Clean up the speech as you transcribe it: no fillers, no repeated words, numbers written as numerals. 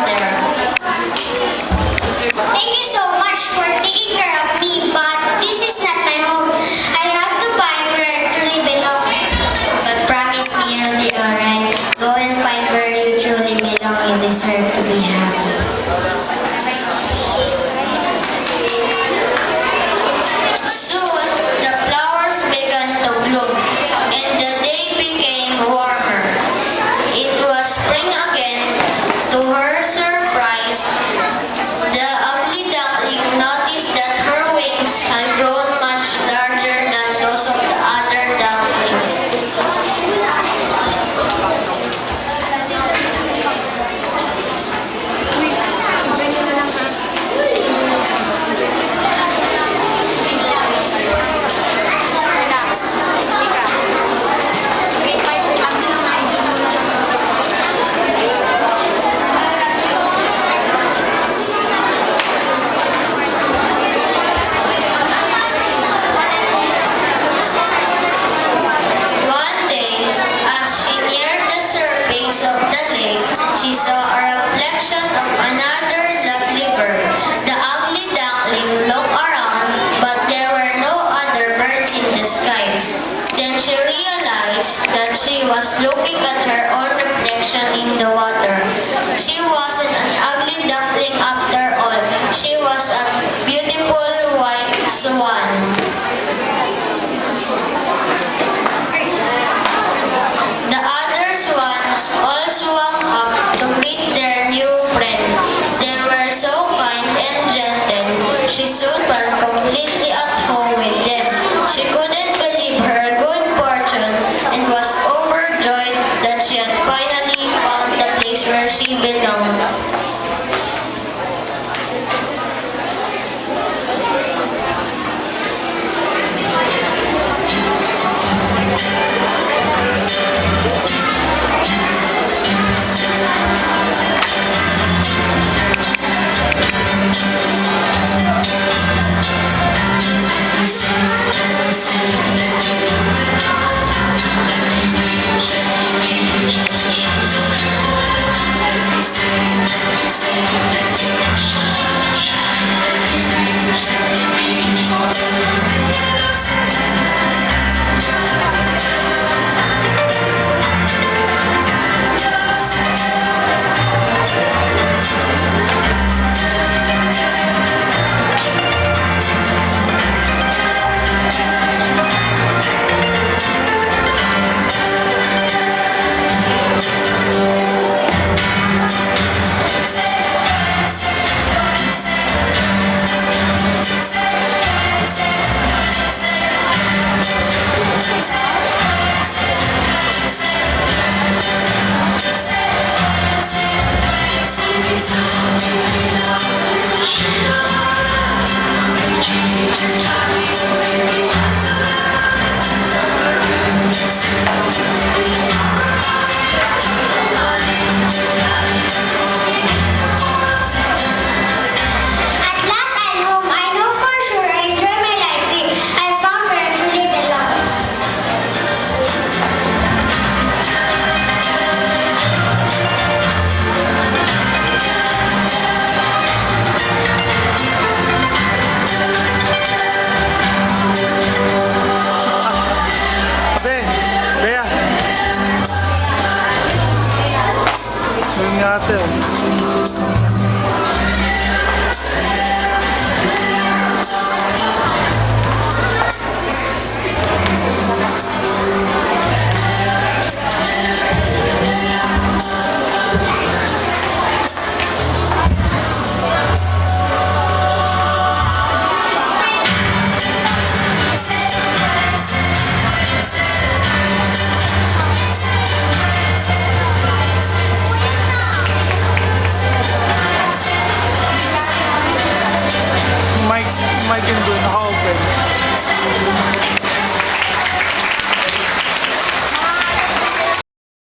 there. Thank you so much for taking care of me, but this is not my home. I have to find where I truly belong. But promise me you'll be alright. Go and find where you truly belong. You deserve to be happy. Soon, the flowers began to bloom, and the day became warmer. It was spring again. To her surprise, the ugly duckling noticed that her wings had grown much larger than those of the other ducklings. One day, as she neared the surface of the lake, she saw a reflection of another lovely bird. The ugly duckling looked around, but there were no other birds in the sky. Then she realized that she was looking at her own reflection in the water. She wasn't an ugly duckling after all. She was a beautiful white swan. The other swans all swam up to meet their new friend. They were so kind and gentle. She soon fell completely at